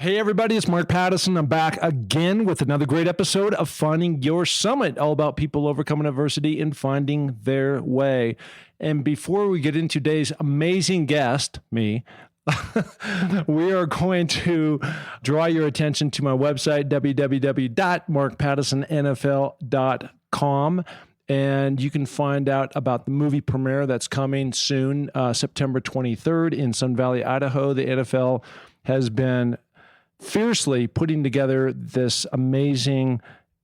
Hey everybody, it's Mark Pattison. I'm back again with another great episode of Finding Your Summit, all about people overcoming adversity and finding their way. And before we get into today's amazing guest, me, we are going to draw your attention to my website, www.markpattisonnfl.com. And you can find out about the movie premiere that's coming soon, September 23rd in Sun Valley, Idaho. The NFL has been fiercely putting together this amazing,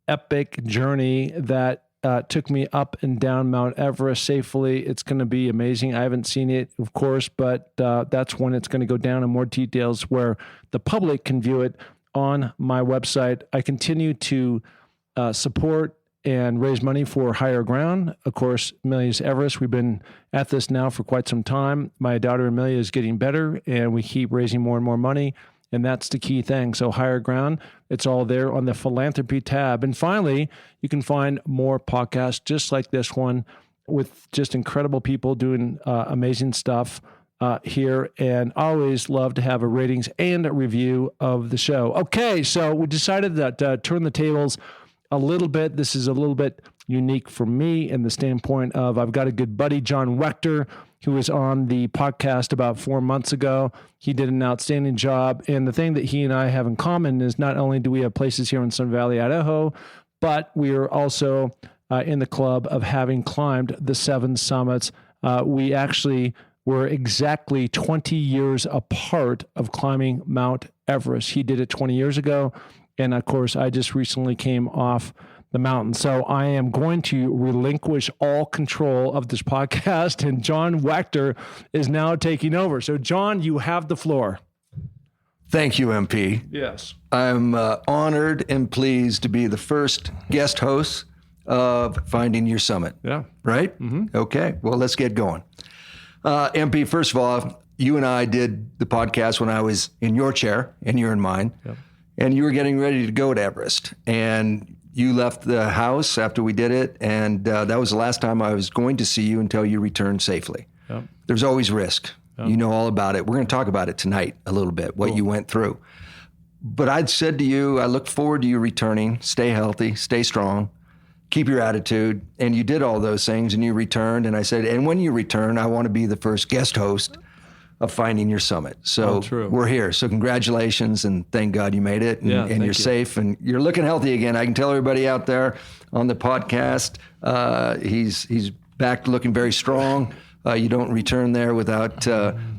epic journey that took me up and down Mount Everest safely. It's going to be amazing. I haven't seen it, of course, but that's when it's going to go down in more details where the public can view it on my website. I continue to support and raise money for Higher Ground. Of course, Amelia and Everest. We've been at this now for quite some time. My daughter Amelia is getting better, and we keep raising more and more money. And that's the key thing. So Higher Ground, it's all there on the Philanthropy tab. And finally, you can find more podcasts just like this one with just incredible people doing amazing stuff here. And always love to have a ratings and a review of the show. Okay, so we decided that turn the tables a little bit. This is a little bit unique for me in the standpoint of I've got a good buddy, John Waechter, who was on the podcast about 4 months ago. He did an outstanding job. And the thing that he and I have in common is not only do we have places here in Sun Valley, Idaho, but we are also in the club of having climbed the 7 summits. We actually were exactly 20 years apart of climbing Mt Everest. He did it 20 years ago. And of course, I just recently came off the mountain. So I am going to relinquish all control of this podcast, and John Waechter is now taking over. So John, you have the floor. Thank you, MP. Yes. I'm honored and pleased to be the first guest host of Finding Your Summit. Yeah. Right? Mm-hmm. Okay. Well, let's get going. MP, first of all, you and I did the podcast when I was in your chair and you're in mine. Yep. And you were getting ready to go to Everest. And you left the house after we did it, and that was the last time I was going to see you until you returned safely. Yep. There's always risk. Yep. You know all about it. We're going to talk about it tonight a little bit, what you went through. But I'd said to you, I look forward to you returning. Stay healthy, stay strong, keep your attitude. And you did all those things, and you returned. And I said, and when you return, I want to be the first guest host of Finding Your Summit. So we're here. So congratulations, and thank God you made it, and you're safe, and you're looking healthy again. I can tell everybody out there on the podcast, he's back looking very strong. You don't return there without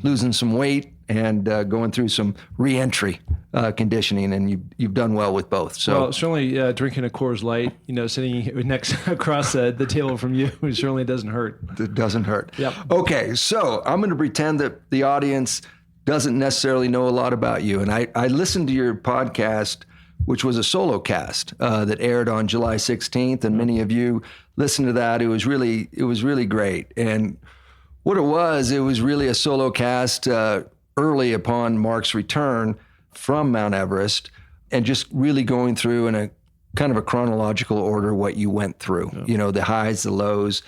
losing some weight and going through some re-entry conditioning, and you've done well with both. So certainly drinking a Coors Light, sitting next across the table from you, it certainly doesn't hurt. It doesn't hurt. Yep. Okay, so I'm going to pretend that the audience doesn't necessarily know a lot about you, and I listened to your podcast, which was a solo cast that aired on July 16th, and many of you listened to that. It was really great, and what it was really a solo cast early upon Mark's return from Mount Everest, and just really going through in a kind of a chronological order what you went through, the highs, the lows.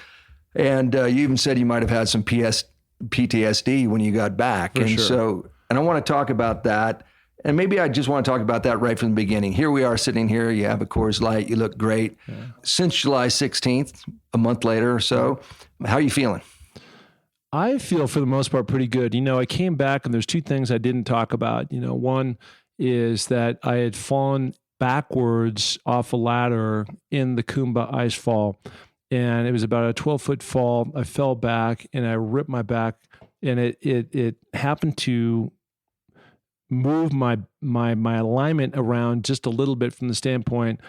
And you even said you might have had some PTSD when you got back. For sure. And I want to talk about that. And maybe I just want to talk about that right from the beginning. Here we are sitting here, you have a Coors Light, you look great. Yeah. Since July 16th, a month later or so, how are you feeling? I feel for the most part pretty good. I came back and there's 2 things I didn't talk about. One is that I had fallen backwards off a ladder in the Kumba ice fall, and it was about a 12-foot fall. I fell back and I ripped my back, and it happened to move my alignment around just a little bit from the standpoint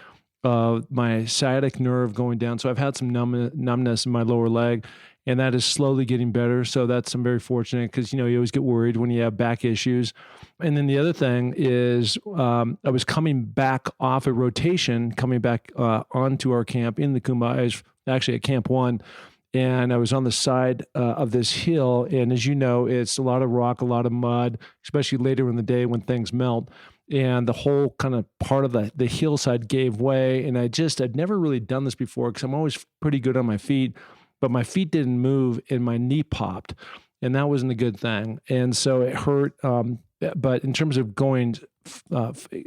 of my sciatic nerve going down. So I've had some numbness in my lower leg, and that is slowly getting better. So I'm very fortunate, because, you always get worried when you have back issues. And then the other thing is I was coming back off a rotation, coming back onto our camp in the Kumba. I was actually at Camp 1, and I was on the side of this hill. And as you know, it's a lot of rock, a lot of mud, especially later in the day when things melt. And the whole kind of part of the hillside gave way. And I'd never really done this before, because I'm always pretty good on my feet. But my feet didn't move and my knee popped, and that wasn't a good thing. And so it hurt. But in terms of going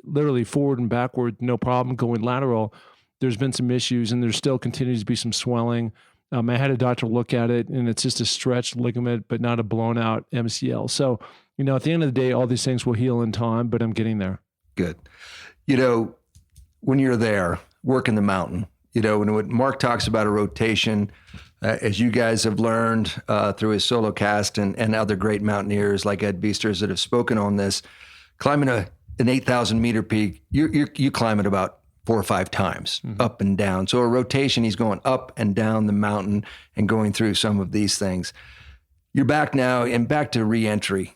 literally forward and backward, no problem. Going lateral, there's been some issues, and there still continues to be some swelling. I had a doctor look at it, and it's just a stretched ligament, but not a blown out MCL. So, at the end of the day, all these things will heal in time, but I'm getting there. Good. When you're there working the mountain, when Mark talks about a rotation, as you guys have learned through his solo cast and other great mountaineers like Ed Beasters that have spoken on this, climbing an 8,000 meter peak, you climb it about 4 or 5 times up and down. So a rotation, he's going up and down the mountain and going through some of these things. You're back now and back to re-entry.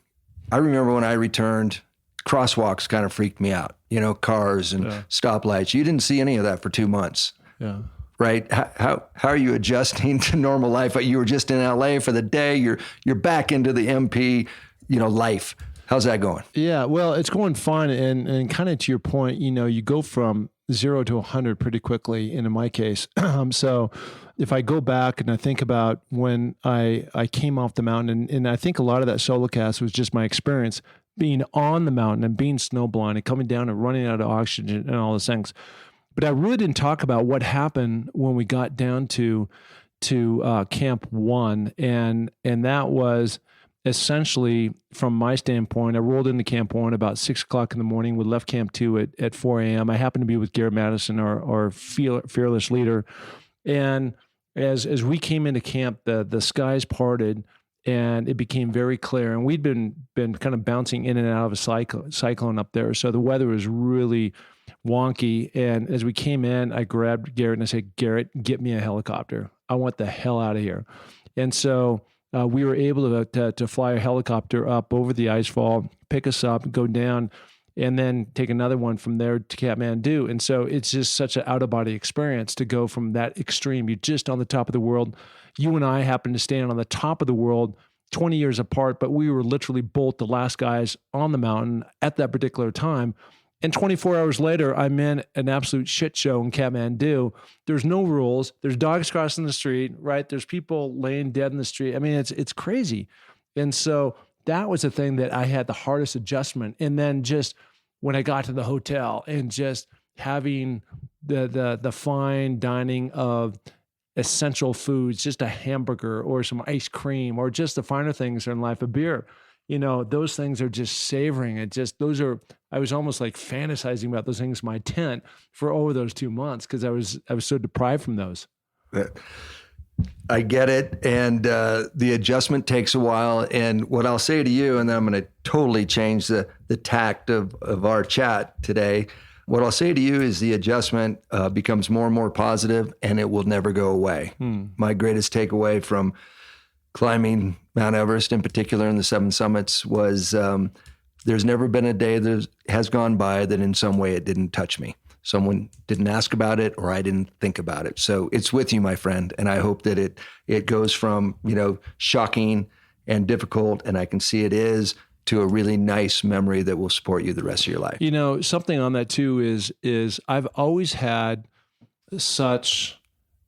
I remember when I returned, crosswalks kind of freaked me out, cars and stoplights. You didn't see any of that for 2 months. Yeah. Right? How are you adjusting to normal life? You were just in LA for the day. You're back into the MP, life. How's that going? Yeah, well, it's going fine. And kind of to your point, you go from 0 to 100 pretty quickly, and in my case. So if I go back and I think about when I came off the mountain, and I think a lot of that solo cast was just my experience being on the mountain and being snowblind and coming down and running out of oxygen and all those things. But I really didn't talk about what happened when we got down to Camp 1, and that was essentially, from my standpoint, I rolled into Camp 1 about 6 o'clock in the morning. We left Camp 2 at 4 a.m. I happened to be with Garrett Madison, our fearless leader. And as we came into camp, the skies parted and it became very clear. And we'd been kind of bouncing in and out of a cyclone up there. So the weather was really wonky. And as we came in, I grabbed Garrett and I said, "Garrett, get me a helicopter. I want the hell out of here." And so we were able to fly a helicopter up over the icefall, pick us up, go down, and then take another one from there to Kathmandu. And so it's just such an out-of-body experience to go from that extreme. You're just on the top of the world. You and I happen to stand on the top of the world 20 years apart, but we were literally both the last guys on the mountain at that particular time. And 24 hours later, I'm in an absolute shit show in Kathmandu. There's no rules. There's dogs crossing the street, right? There's people laying dead in the street. I mean, it's crazy. And so that was the thing that I had the hardest adjustment. And then just when I got to the hotel and just having the fine dining of essential foods, just a hamburger or some ice cream or just the finer things in life, a beer, those things are just savoring. I was almost like fantasizing about those things in my tent for over those 2 months because I was so deprived from those. I get it. And the adjustment takes a while. And what I'll say to you, and then I'm going to totally change the tact of our chat today. What I'll say to you is the adjustment becomes more and more positive, and it will never go away. My greatest takeaway from climbing Mount Everest, in particular in the 7 summits, was there's never been a day that has gone by that in some way it didn't touch me. Someone didn't ask about it, or I didn't think about it. So it's with you, my friend. And I hope that it goes from, shocking and difficult, and I can see it is, to a really nice memory that will support you the rest of your life. Something on that too is I've always had such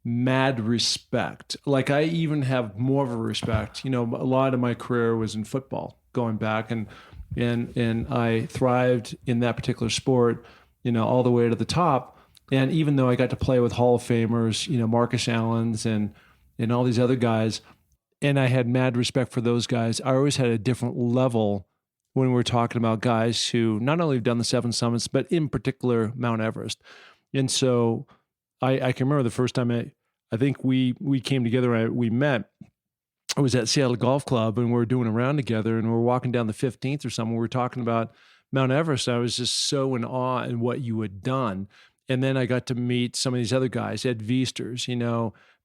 mad respect. Like I even have more of a respect. A lot of my career was in football going back, and I thrived in that particular sport, all the way to the top. And even though I got to play with Hall of Famers, Marcus Allens and all these other guys, and I had mad respect for those guys, I always had a different level when we're talking about guys who not only have done the 7 summits, but in particular Mount Everest. And so I can remember the first time I think we came together, we met. I was at Seattle Golf Club and we were doing a round together and we were walking down the 15th or something. We were talking about Mount Everest. I was just so in awe in what you had done. And then I got to meet some of these other guys, Ed Beasters,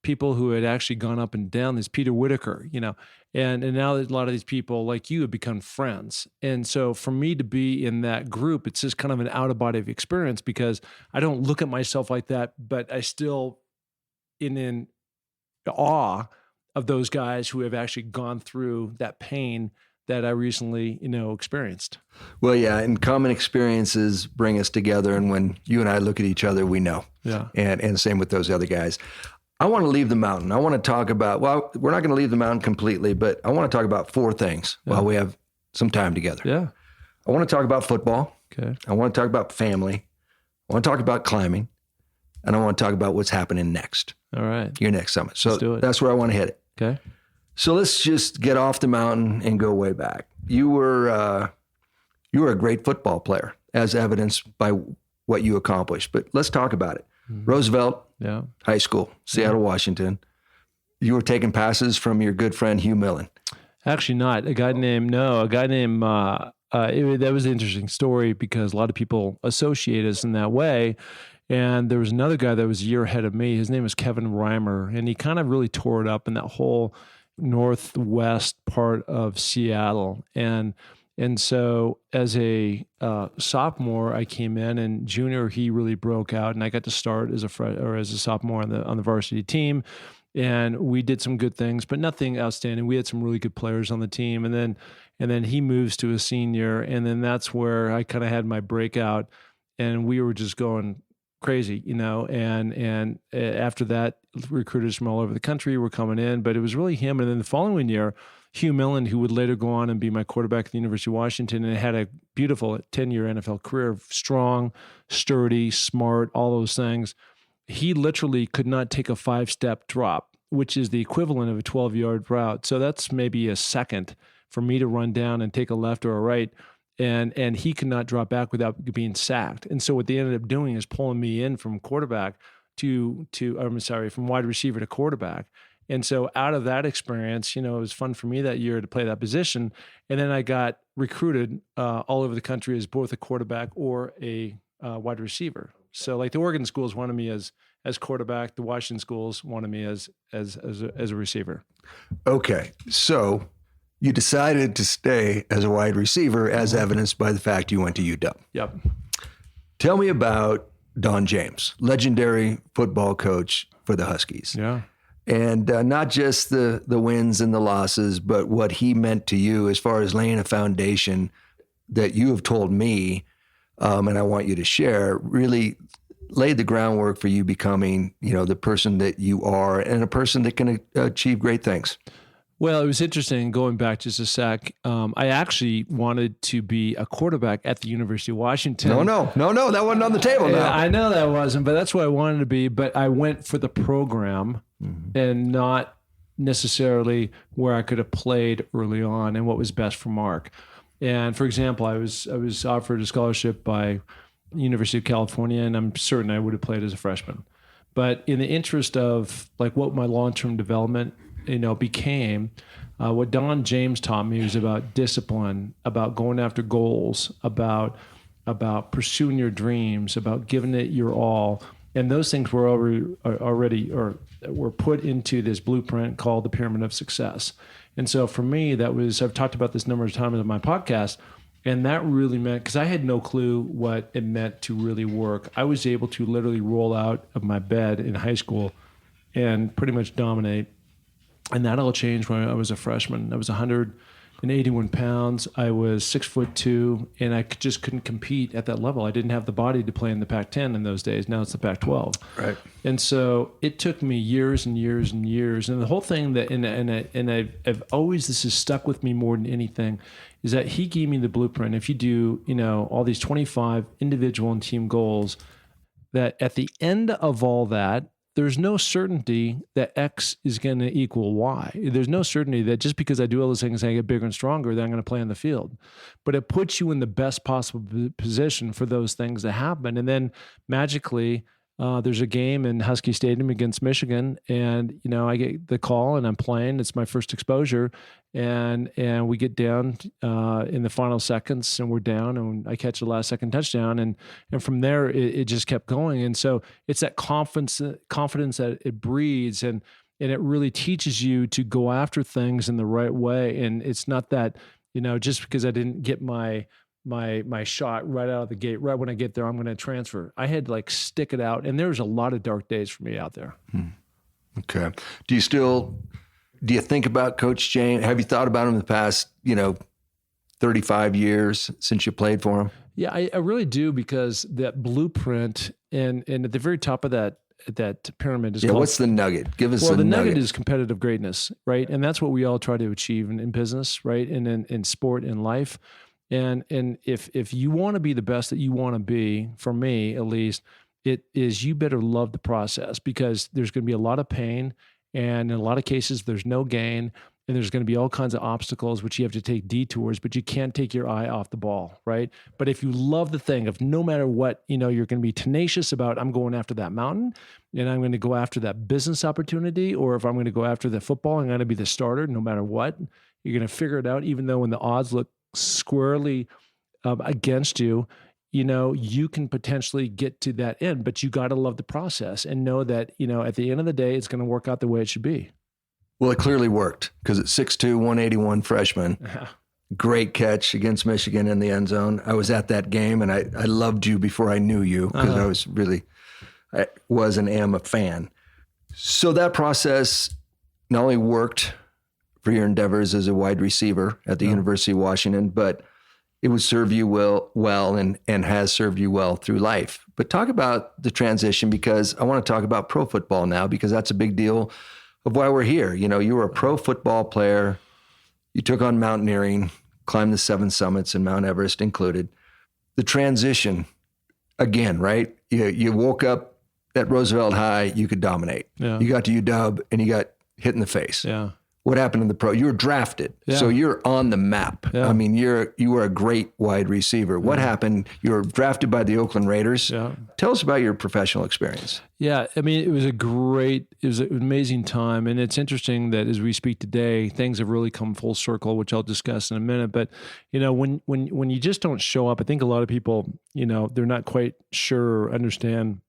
people who had actually gone up and down this, Peter Whitaker, and now that a lot of these people like you have become friends. And so for me to be in that group, it's just kind of an out of body experience because I don't look at myself like that, but I still in awe of those guys who have actually gone through that pain that I recently, experienced. Well, yeah, and common experiences bring us together. And when you and I look at each other, we know. Yeah. And same with those other guys. I want to leave the mountain. I want to talk about, we're not going to leave the mountain completely, but I want to talk about 4 things while we have some time together. Yeah. I want to talk about football. Okay. I want to talk about family. I want to talk about climbing. And I want to talk about what's happening next. All right. Your next summit. So Let's do it. that's where I want to hit it. Okay. So let's just get off the mountain and go way back. You were a great football player, as evidenced by what you accomplished. But let's talk about it. Roosevelt High School, Seattle, Washington. You were taking passes from your good friend Hugh Millen. Actually, not a guy named. That was an interesting story because a lot of people associate us in that way. And there was another guy that was a year ahead of me. His name was Kevin Reimer, and he kind of really tore it up in that whole northwest part of Seattle. And so as a sophomore, I came in, and junior he really broke out, and I got to start as a sophomore on the varsity team. And we did some good things, but nothing outstanding. We had some really good players on the team, and then he moves to a senior, and then that's where I kind of had my breakout, and we were just going crazy, and after that, recruiters from all over the country were coming in, but it was really him. And then the following year, Hugh Millen, who would later go on and be my quarterback at the University of Washington, and had a beautiful 10-year NFL career, strong, sturdy, smart, all those things. He literally could not take a 5-step drop, which is the equivalent of a 12-yard route. So that's maybe a second for me to run down and take a left or a right. And he could not drop back without being sacked. And so what they ended up doing is pulling me in from quarterback from wide receiver to quarterback. And so out of that experience, it was fun for me that year to play that position. And then I got recruited all over the country as both a quarterback or a wide receiver. So like the Oregon schools wanted me as quarterback, the Washington schools wanted me as a receiver. Okay, so you decided to stay as a wide receiver, as evidenced by the fact you went to UW. Yep. Tell me about Don James, legendary football coach for the Huskies. Yeah. And not just the wins and the losses, but what he meant to you as far as laying a foundation that you have told me, and I want you to share, really laid the groundwork for you becoming, the person that you are and a person that can achieve great things. Well, it was interesting going back just a sec. I actually wanted to be a quarterback at the University of Washington. No, that wasn't on the table now. Yeah, I know that wasn't, but that's what I wanted to be. But I went for the program and not necessarily where I could have played early on and what was best for Mark. And for example, I was offered a scholarship by University of California, and I'm certain I would have played as a freshman. But in the interest of like what my long-term development became, what Don James taught me was about discipline, about going after goals, about pursuing your dreams, about giving it your all. And those things were already were put into this blueprint called the Pyramid of Success. And so for me, I've talked about this a number of times on my podcast, and that really meant, because I had no clue what it meant to really work. I was able to literally roll out of my bed in high school and pretty much dominate. And that all changed when I was a freshman. I was 181 pounds. I was 6'2", and I just couldn't compete at that level. I didn't have the body to play in the Pac-10 in those days. Now it's the Pac-12. Right. And so it took me years and years and years. And the whole thing I've always, this has stuck with me more than anything, is that he gave me the blueprint. If you do, all these 25 individual and team goals, that at the end of all that, there's no certainty that X is going to equal Y. There's no certainty that just because I do all those things and I get bigger and stronger, that I'm going to play on the field. But it puts you in the best possible position for those things to happen. And then magically, there's a game in Husky Stadium against Michigan, and I get the call and I'm playing. It's my first exposure, and we get down in the final seconds, and we're down, and I catch the last second touchdown, and from there it just kept going. And so it's that confidence that it breeds, and it really teaches you to go after things in the right way. And it's not that just because I didn't get my shot right out of the gate, right when I get there, I'm going to transfer. I had to stick it out. And there was a lot of dark days for me out there. Okay. Do you think about Coach James? Have you thought about him in the past, 35 years since you played for him? Yeah, I really do, because that blueprint and at the very top of that pyramid is called, what's the nugget? Give us the nugget is competitive greatness, right? And that's what we all try to achieve in business, right? And in sport, in life. And if you want to be the best that you want to be, for me at least, it is you better love the process, because there's going to be a lot of pain, and in a lot of cases there's no gain, and there's going to be all kinds of obstacles which you have to take detours, but you can't take your eye off the ball, right? But if you love the thing, if no matter what, you're going to be tenacious about, I'm going after that mountain, and I'm going to go after that business opportunity, or if I'm going to go after the football, I'm going to be the starter no matter what. You're going to figure it out, even though when the odds look squarely against you, you can potentially get to that end, but you got to love the process and know that, at the end of the day, it's going to work out the way it should be. Well, it clearly worked, because at 6'2", 181 freshman, great catch against Michigan in the end zone. I was at that game, and I loved you before I knew you, because I was and am a fan. So that process not only worked for your endeavors as a wide receiver at the University of Washington, but it would serve you well and has served you well through life. But talk about the transition, because I want to talk about pro football now, because that's a big deal of why we're here. You were a pro football player. You took on mountaineering, climbed the 7 summits, and Mount Everest included. The transition, again, right? You woke up at Roosevelt High, you could dominate. Yeah. You got to UW, and you got hit in the face. Yeah. What happened in the pro? You were drafted, so you're on the map. Yeah. I mean, you were a great wide receiver. What happened? You were drafted by the Oakland Raiders. Yeah. Tell us about your professional experience. Yeah, I mean, it was an amazing time, and it's interesting that as we speak today, things have really come full circle, which I'll discuss in a minute. But when you just don't show up, I think a lot of people, they're not quite sure or understand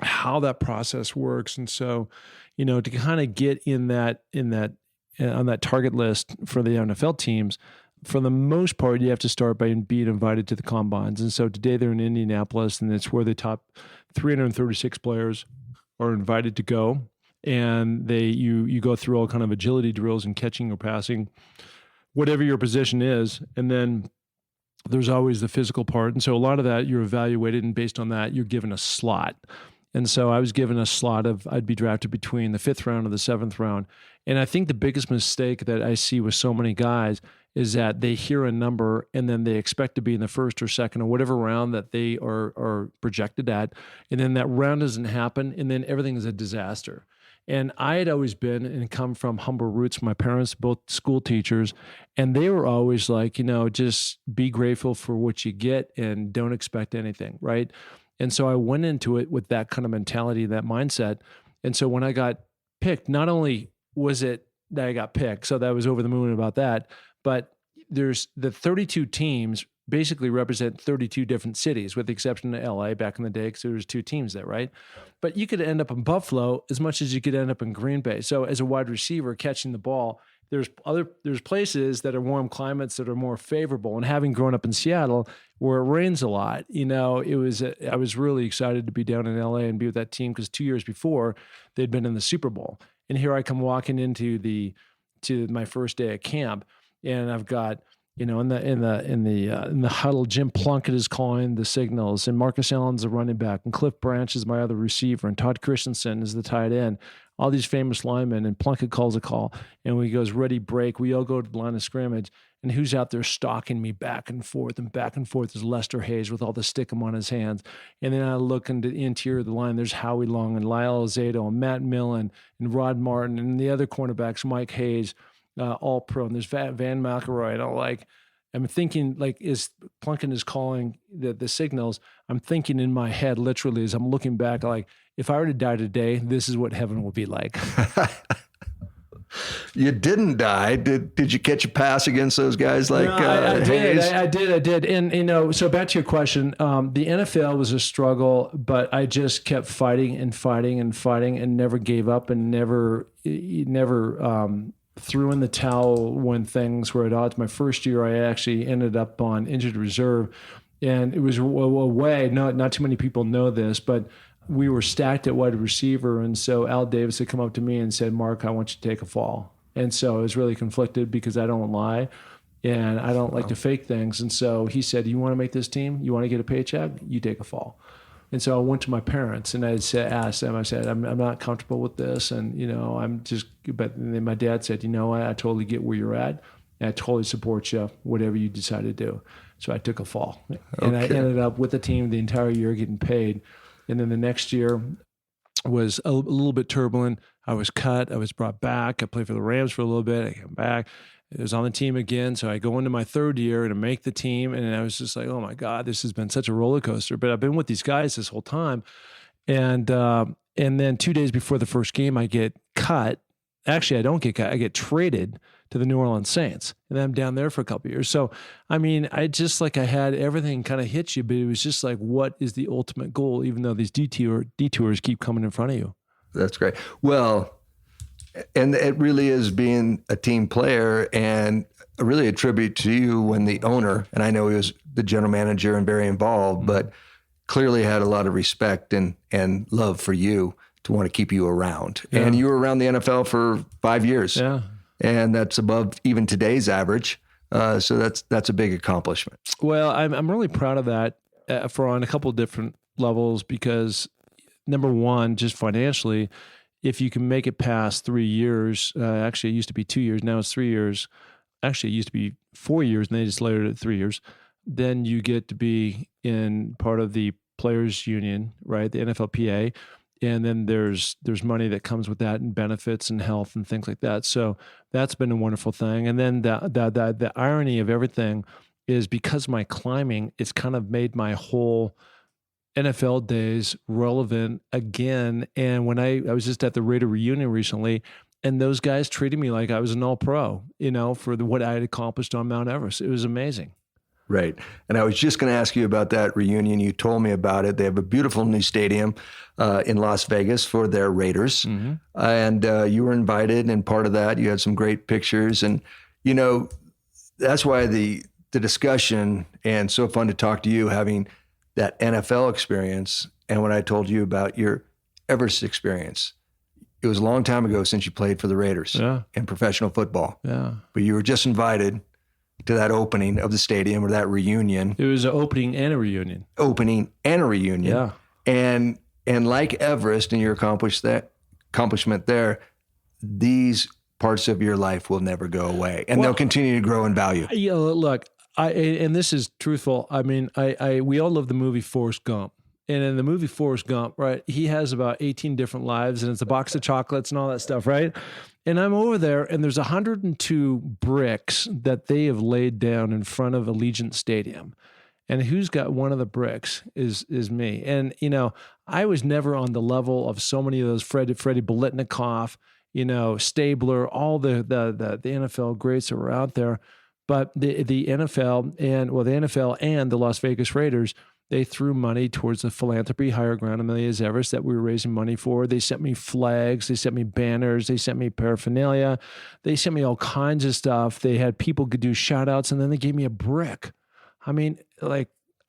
how that process works, and so, to kind of get on that target list for the NFL teams, for the most part, you have to start by being invited to the combines. And so today they're in Indianapolis, and it's where the top 336 players are invited to go. And you go through all kind of agility drills and catching or passing, whatever your position is. And then there's always the physical part. And so a lot of that you're evaluated, and based on that, you're given a slot. And so I was given a slot I'd be drafted between the 5th round and the 7th round. And I think the biggest mistake that I see with so many guys is that they hear a number, and then they expect to be in the 1st or 2nd or whatever round that they are projected at. And then that round doesn't happen, and then everything is a disaster. And I had always been and come from humble roots. My parents, both school teachers, and they were always like, just be grateful for what you get and don't expect anything, right? And so I went into it with that kind of mentality, that mindset. And so when I got picked, not only was it that I got picked, so that was over the moon about that, but there's the 32 teams basically represent 32 different cities, with the exception of LA back in the day, because there was 2 teams there, right? But you could end up in Buffalo as much as you could end up in Green Bay. So as a wide receiver catching the ball, there's places that are warm climates that are more favorable. And having grown up in Seattle, where it rains a lot, I was really excited to be down in LA and be with that team, because 2 years before they'd been in the Super Bowl. And here I come walking into my first day at camp, and I've got, in the huddle, Jim Plunkett is calling the signals, and Marcus Allen's the running back, and Cliff Branch is my other receiver, and Todd Christensen is the tight end. All these famous linemen, and Plunkett calls a call, and when he goes, ready, break, we all go to the line of scrimmage, and who's out there stalking me back and forth is Lester Hayes with all the stickum on his hands. And then I look into the interior of the line, there's Howie Long and Lyle Alzado and Matt Millen and Rod Martin, and the other cornerbacks, Mike Hayes, all pro, and there's Van McElroy. I'm thinking, is Plunkett is calling the signals. I'm thinking in my head, literally, as I'm looking back, if I were to die today, this is what heaven would be like. You didn't die. Did you catch a pass against those guys like Hayes? I did. And, so back to your question, the NFL was a struggle, but I just kept fighting and never gave up, and never threw in the towel when things were at odds. My first year, I actually ended up on injured reserve, and it was a way, not too many people know this, but we were stacked at wide receiver. And so Al Davis had come up to me and said, Mark, I want you to take a fall. And so I was really conflicted, because I don't lie and I don't like to fake things. And so he said, you want to make this team? You want to get a paycheck? You take a fall. And so I went to my parents, and asked them, I said, I'm not comfortable with this. And, but then my dad said, I totally get where you're at. and I totally support you, whatever you decide to do. So I took a fall, and I Okay. ended up with the team the entire year getting paid. And then the next year was a little bit turbulent. I was cut. I was brought back. I played for the Rams for a little bit. I came back. I was on the team again. So I go into my third year to make the team. And I was just like, oh my God, this has been such a roller coaster. But I've been with these guys this whole time. And then 2 days before the first game, I get cut. Actually, I don't get cut. I get traded to the New Orleans Saints. And then I'm down there for a couple of years. So, I mean, I had everything kind of hit you, but it was just like, what is the ultimate goal, even though these detours keep coming in front of you? That's great. Well, and it really is being a team player, and really a tribute to you when the owner, and I know he was the general manager and very involved, but clearly had a lot of respect and love for you to want to keep you around. Yeah. And you were around the NFL for 5 years. Yeah. And that's above even today's average. So that's a big accomplishment. Well, I'm really proud of that for on a couple of different levels, because number one, just financially, if you can make it past 3 years, actually it used to be 2 years, now it's 3 years. Actually, it used to be 4 years, and they just layered it 3 years. Then you get to be in part of the players union, right? The NFLPA. And then there's money that comes with that, and benefits and health and things like that. So that's been a wonderful thing. And then the irony of everything is, because of my climbing, it's kind of made my whole NFL days relevant again. And when I was just at the Raider reunion recently, and those guys treated me like I was an all-pro, for what I had accomplished on Mount Everest. It was amazing. Right. And I was just going to ask you about that reunion. You told me about it. They have a beautiful new stadium in Las Vegas for their Raiders. Mm-hmm. And you were invited, and part of that, you had some great pictures. And, that's why the discussion, and so fun to talk to you, having that NFL experience. And when I told you about your Everest experience, it was a long time ago since you played for the Raiders in professional football. Yeah. But you were just invited to that opening of the stadium, or that reunion. It was an opening and a reunion. Yeah. And like Everest and your accomplishment there, these parts of your life will never go away, and they'll continue to grow in value. Look, and this is truthful. I mean, we all love the movie Forrest Gump. And in the movie Forrest Gump, right, he has about 18 different lives, and it's a box of chocolates and all that stuff, right? And I'm over there, and there's 102 bricks that they have laid down in front of Allegiant Stadium. And who's got one of the bricks is me. And, I was never on the level of so many of those Freddie Biletnikoff, Stabler, all the NFL greats that were out there. But the NFL and the Las Vegas Raiders, they threw money towards the philanthropy Higher Ground, Amelia and Everest, that we were raising money for. They sent me flags. They sent me banners. They sent me paraphernalia. They sent me all kinds of stuff. They had people could do shout outs, and then they gave me a brick. I mean, I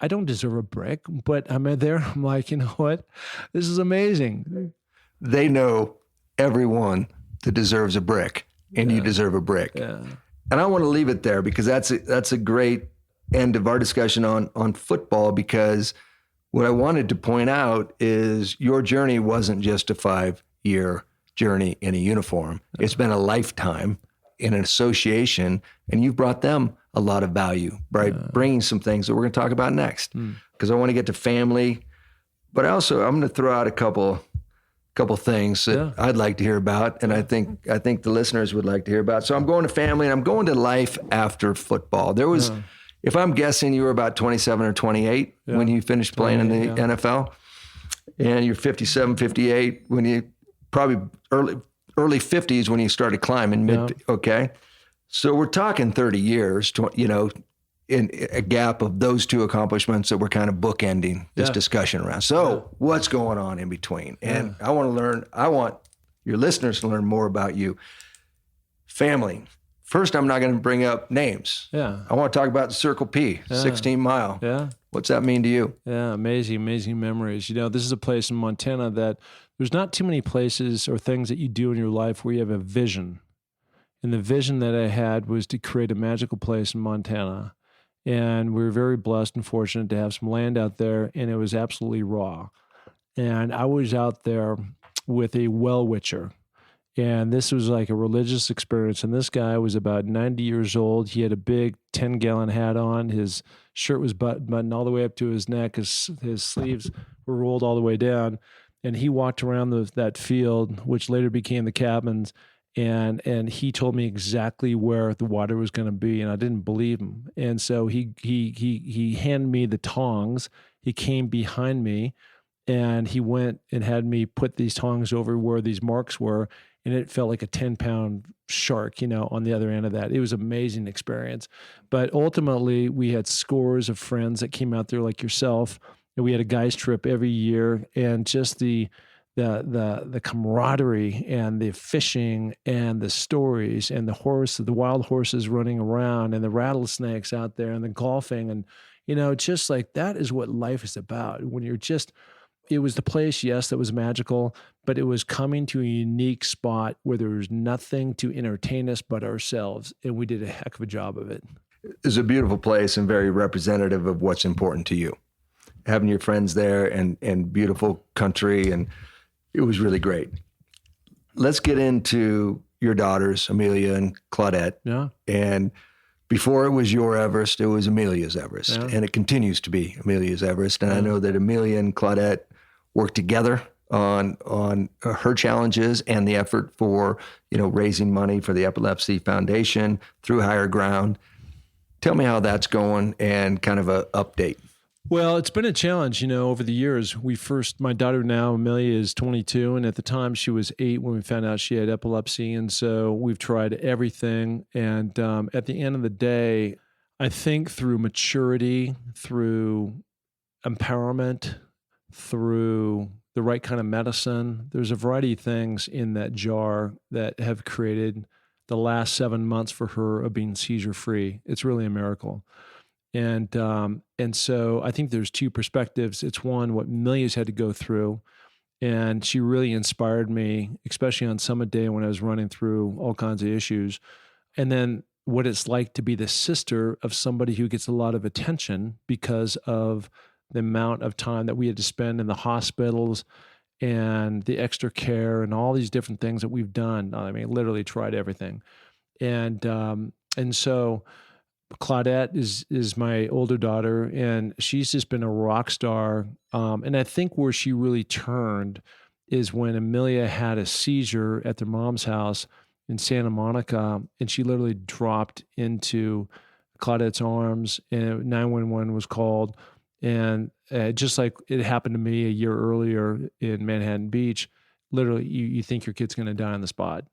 don't deserve a brick, but I'm there. I'm like, you know what? This is amazing. They know everyone that deserves a brick, and you deserve a brick. Yeah. And I want to leave it there, because that's a great end of our discussion on football, because what I wanted to point out is your journey wasn't just a 5-year journey in a uniform. It's been a lifetime in an association, and you've brought them a lot of value by bringing some things that we're going to talk about next, because I want to get to family, but I'm going to throw out a couple things that I'd like to hear about, and I think the listeners would like to hear about. So I'm going to family, and I'm going to life after football. There was, if I'm guessing, you were about 27 or 28 when you finished playing in the NFL, and you're 57, 58 when you probably early 50s when you started climbing. Okay, so we're talking 30 years. In a gap of those two accomplishments that we're kind of bookending this discussion around. So what's going on in between? And I want your listeners to learn more about you. Family. First, I'm not going to bring up names. Yeah. I want to talk about the Circle P, 16 Mile. Yeah. What's that mean to you? Yeah, amazing memories. This is a place in Montana that there's not too many places or things that you do in your life where you have a vision. And the vision that I had was to create a magical place in Montana. And we were very blessed and fortunate to have some land out there, and it was absolutely raw. And I was out there with a well witcher, And this was like a religious experience. And this guy was about 90 years old. He had a big 10-gallon hat on. His shirt was buttoned all the way up to his neck. His sleeves were rolled all the way down. And he walked around that field, which later became the cabins. And he told me exactly where the water was going to be. And I didn't believe him. And so he handed me the tongs. He came behind me and he went and had me put these tongs over where these marks were. And it felt like a 10-pound shark, on the other end of that. It was an amazing experience. But ultimately, we had scores of friends that came out there like yourself. And we had a guys trip every year. And just the camaraderie and the fishing and the stories and the wild horses running around and the rattlesnakes out there and the golfing. And, just like that is what life is about. When it was the place, yes, that was magical, but it was coming to a unique spot where there was nothing to entertain us but ourselves. And we did a heck of a job of it. It's a beautiful place and very representative of what's important to you. Having your friends there and beautiful country, and it was really great. Let's get into your daughters, Amelia and Claudette. Yeah. And before it was your Everest, it was Amelia's Everest. Yeah. And it continues to be Amelia's Everest. And I know that Amelia and Claudette work together on her challenges and the effort for, raising money for the Epilepsy Foundation through Higher Ground. Tell me how that's going and kind of an update. Well, it's been a challenge, over the years. My daughter now, Amelia, is 22, and at the time she was 8 when we found out she had epilepsy. And so we've tried everything. And at the end of the day, I think through maturity, through empowerment, through the right kind of medicine, there's a variety of things in that jar that have created the last 7 months for her of being seizure-free. It's really a miracle. And so I think there's two perspectives. It's one, what Amelia's had to go through, and she really inspired me, especially on Summit Day when I was running through all kinds of issues. And then what it's like to be the sister of somebody who gets a lot of attention because of the amount of time that we had to spend in the hospitals and the extra care and all these different things that we've done. I mean, literally tried everything. And so Claudette is my older daughter, and she's just been a rock star. And I think where she really turned is when Amelia had a seizure at their mom's house in Santa Monica, and she literally dropped into Claudette's arms, and 911 was called. And just like it happened to me a year earlier in Manhattan Beach, literally you think your kid's going to die on the spot.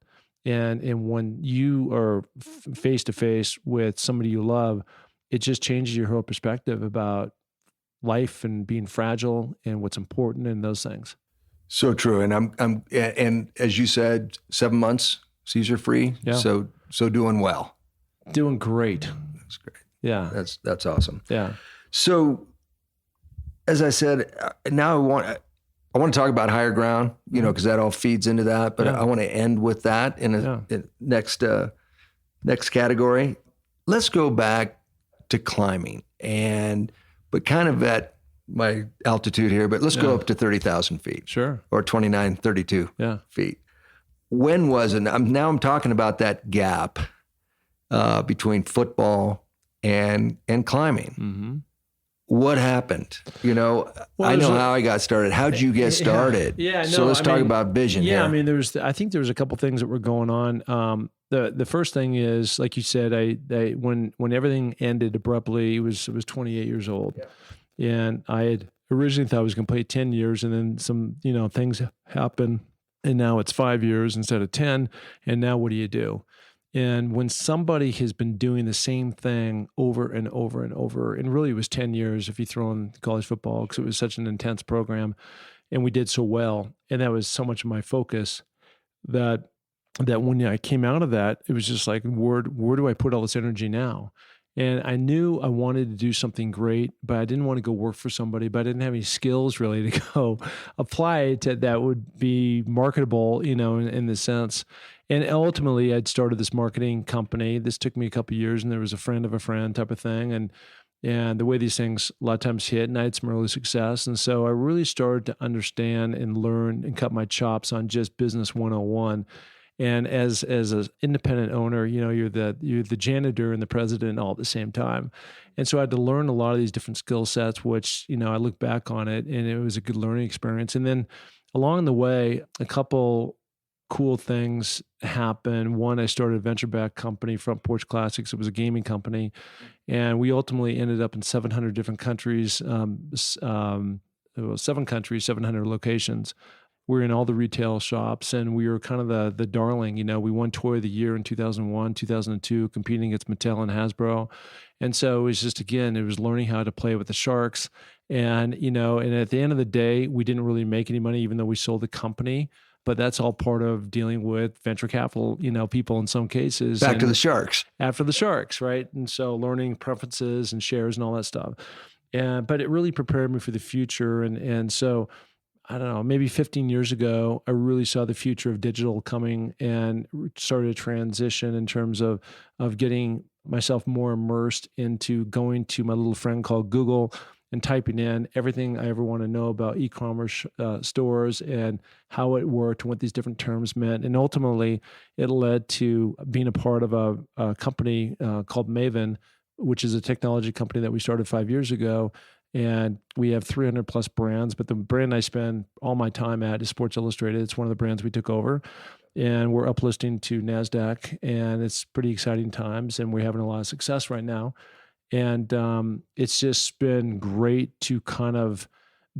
And when you are face to face with somebody you love, it just changes your whole perspective about life and being fragile and what's important and those things. So true. And and as you said, 7 months seizure free. Yeah. So doing well. Doing great. That's great. Yeah. That's awesome. Yeah. So as I said, now I want to talk about Higher Ground, because that all feeds into that. But yeah. I want to end with that in next category. Let's go back to climbing, but kind of at my altitude here. But let's go up to 30,000 feet, sure, or 29,32 feet. When was it? I'm talking about that gap between football and climbing. Mm-hmm. What happened? I know how I got started. How'd you get started? Yeah. No, so let's talk about vision. Yeah. Here. I mean, I think there was a couple things that were going on. The first thing is, like you said, when everything ended abruptly, I was 28 years old, and I had originally thought I was going to play 10 years, and then some things happened, and now it's 5 years instead of 10. And now what do you do? And when somebody has been doing the same thing over and over and over, and really it was 10 years if you throw in college football, because it was such an intense program, and we did so well, and that was so much of my focus, that when I came out of that, it was just like, where do I put all this energy now? And I knew I wanted to do something great, but I didn't want to go work for somebody, but I didn't have any skills really to go apply to that would be marketable, in the sense. And ultimately, I'd started this marketing company. This took me a couple of years, and there was a friend of a friend type of thing. And the way these things a lot of times hit, and I had some early success. And so I really started to understand and learn and cut my chops on just business 101. And as an independent owner, you're the janitor and the president all at the same time. And so I had to learn a lot of these different skill sets, which, I look back on it and it was a good learning experience. And then along the way, a couple cool things happened. One, I started a venture-backed company, Front Porch Classics. It was a gaming company. And we ultimately ended up in 700 different countries, 7 countries, 700 locations. We're in all the retail shops, and we were kind of the darling. We won Toy of the Year in 2001, 2002, competing against Mattel and Hasbro. And so it was just, again, it was learning how to play with the sharks. And, and at the end of the day, we didn't really make any money, even though we sold the company. But that's all part of dealing with venture capital, people in some cases. Back to the sharks. After the sharks, right? And so learning preferences and shares and all that stuff. But it really prepared me for the future. And so, I don't know, maybe 15 years ago, I really saw the future of digital coming and started a transition in terms of getting myself more immersed into going to my little friend called Google and typing in everything I ever want to know about e-commerce stores and how it worked and what these different terms meant. And ultimately, it led to being a part of a company called Maven, which is a technology company that we started 5 years ago. And we have 300 plus brands, but the brand I spend all my time at is Sports Illustrated. It's one of the brands we took over, and we're uplisting to NASDAQ, and it's pretty exciting times, and we're having a lot of success right now. And it's just been great to kind of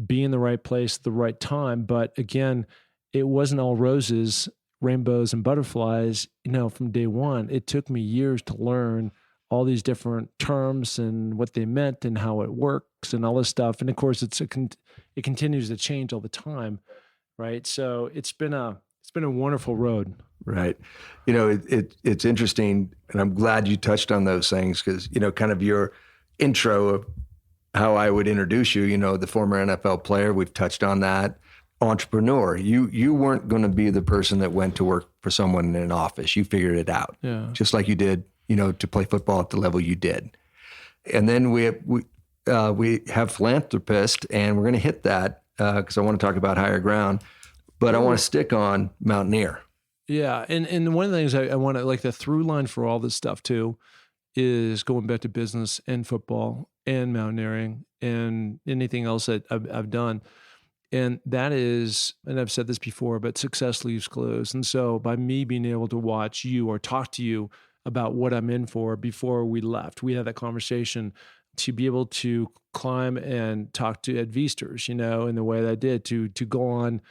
be in the right place at the right time. But again, it wasn't all roses, rainbows, and butterflies, from day one. It took me years to learn all these different terms and what they meant and how it works and all this stuff. And of course, it continues to change all the time, right? So it's been a wonderful road. Right. It's interesting, and I'm glad you touched on those things because, kind of your intro of how I would introduce you, the former NFL player, we've touched on that. Entrepreneur, you weren't going to be the person that went to work for someone in an office. You figured it out, just like you did, to play football at the level you did. And then we have Philanthropist, and we're going to hit that because I want to talk about higher ground, but I want to stick on Mountaineer. Yeah. And one of the things I want to, like, the through line for all this stuff too, is going back to business and football and mountaineering and anything else that I've done. And that is, and I've said this before, but success leaves clues. And so by me being able to watch you or talk to you about what I'm in for before we left, we had that conversation, to be able to climb and talk to advestors, in the way that I did, to go on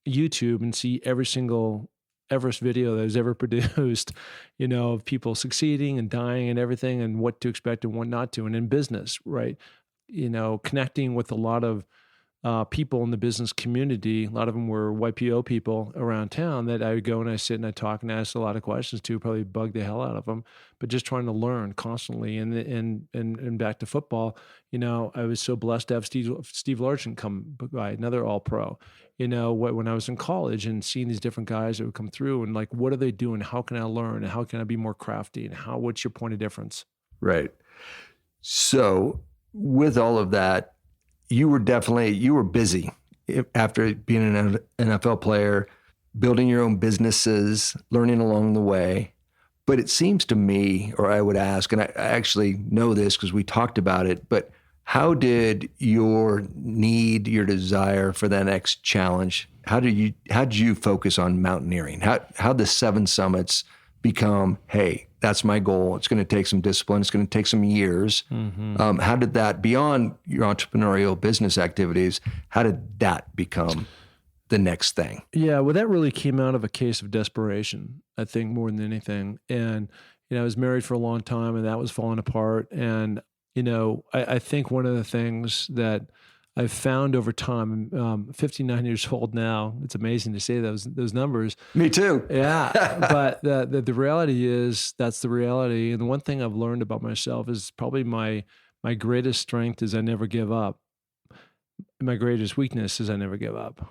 YouTube and see every single Everest video that was ever produced, of people succeeding and dying and everything and what to expect and what not to. And in business, right? Connecting with a lot of people in the business community. A lot of them were YPO people around town that I would go and I sit and I talk and ask a lot of questions to, probably bug the hell out of them, but just trying to learn constantly. And back to football, I was so blessed to have Steve Largent come by, another All-Pro, when I was in college and seeing these different guys that would come through and like, what are they doing? How can I learn? And how can I be more crafty? And what's your point of difference? Right. So with all of that, you were busy after being an NFL player, building your own businesses, learning along the way. But it seems to me, or I would ask, and I actually know this because we talked about it, but how did your desire for that next challenge, how did you focus on mountaineering? How the 7 summits become, hey, that's my goal. It's going to take some discipline. It's going to take some years. Mm-hmm. How did that, beyond your entrepreneurial business activities, how did that become the next thing? Yeah, well, that really came out of a case of desperation, I think, more than anything. And, I was married for a long time and that was falling apart. And, I think one of the things that I've found over time, 59 years old now, it's amazing to say those numbers. Me too. Yeah. But the reality is that's the reality. And the one thing I've learned about myself is probably my greatest strength is I never give up. My greatest weakness is I never give up.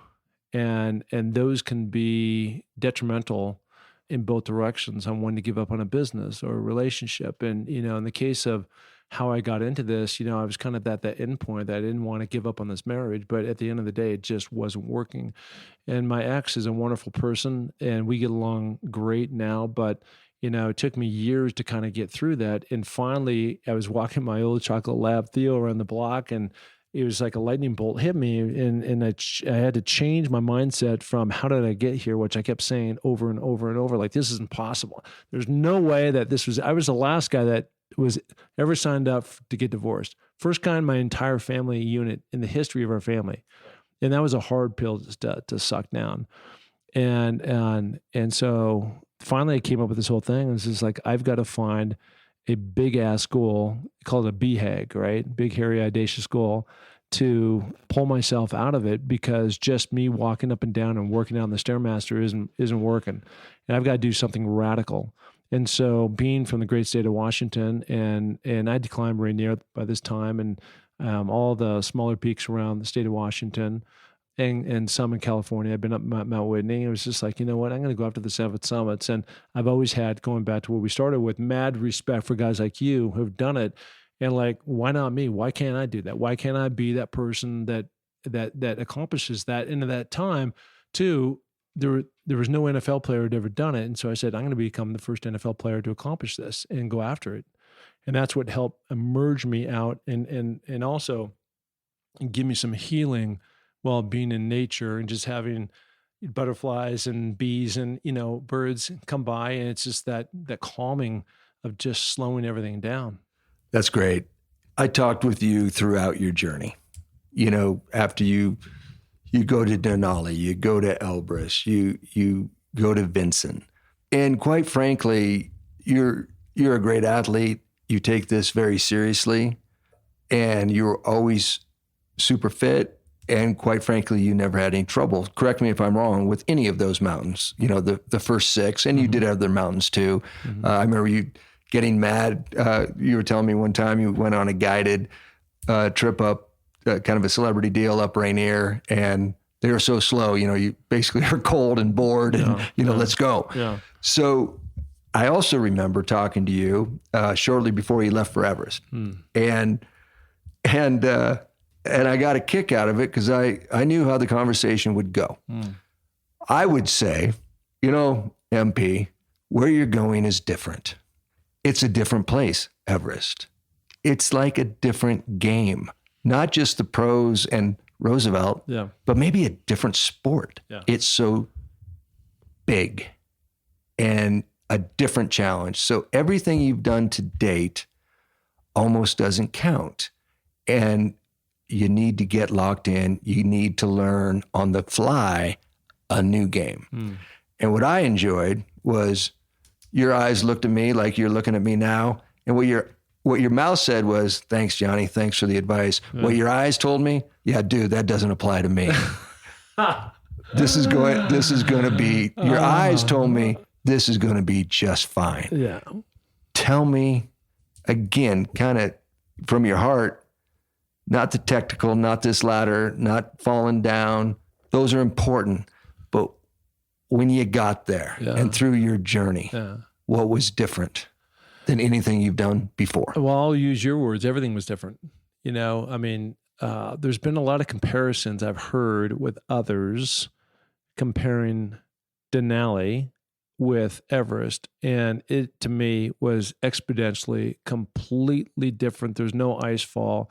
And those can be detrimental in both directions. I'm one to give up on a business or a relationship. And, in the case of how I got into this. I was kind of at that end point that I didn't want to give up on this marriage, but at the end of the day, it just wasn't working. And my ex is a wonderful person and we get along great now, but it took me years to kind of get through that. And finally, I was walking my old chocolate lab Theo around the block, and it was like a lightning bolt hit me. And I had to change my mindset from how did I get here, which I kept saying over and over and over, like, this is impossible. There's no way that I was the last guy that was ever signed up to get divorced. First guy in my entire family unit in the history of our family. And that was a hard pill to suck down. And so finally I came up with this whole thing. It was just like, I've got to find a big ass goal, called a BHAG, right? Big, hairy, audacious goal, to pull myself out of it, because just me walking up and down and working down the Stairmaster isn't working. And I've got to do something radical. And so being from the great state of Washington, and I'd climbed Rainier by this time, and all the smaller peaks around the state of Washington, and some in California. I've been up Mount Whitney. It was just like, you know what? I'm going to go up to the 7 summits. And I've always had, going back to where we started with, mad respect for guys like you who've done it. And like, why not me? Why can't I do that? Why can't I be that person that accomplishes that? And at that time, too, there was no NFL player who'd ever done it. And so I said, I'm going to become the first NFL player to accomplish this and go after it. And that's what helped emerge me out and also give me some healing while being in nature and just having butterflies and bees and, birds come by. And it's just that calming of just slowing everything down. That's great. I talked with you throughout your journey. After you go to Denali, you go to Elbrus, you go to Vinson. And quite frankly, you're a great athlete. You take this very seriously, and you're always super fit. And quite frankly, you never had any trouble, correct me if I'm wrong, with any of those mountains, the first 6, and you did other mountains too. Mm-hmm. I remember you getting mad. You were telling me one time you went on a guided trip up, kind of a celebrity deal up Rainier, and they were so slow, you basically are cold and bored and, let's go. Yeah. So I also remember talking to you shortly before you left for Everest. And I got a kick out of it because I knew how the conversation would go. I would say, MP, where you're going is different. It's a different place, Everest. It's like a different game, not just the pros and Roosevelt, but maybe a different sport. Yeah. It's so big and a different challenge. So everything you've done to date almost doesn't count. And you need to get locked in. You need to learn on the fly a new game. And what I enjoyed was your eyes looked at me like you're looking at me now. And what your mouth said was, thanks, Johnny. Thanks for the advice. What your eyes told me, yeah, dude, that doesn't apply to me. This is going to be, your eyes told me this is going to be just fine. Yeah. Tell me again, kind of from your heart, not the technical, not this ladder, not falling down. Those are important. But when you got there and through your journey, what was different than anything you've done before? Well, I'll use your words. Everything was different. There's been a lot of comparisons I've heard with others comparing Denali with Everest. And it, to me, was exponentially completely different. There's no ice fall.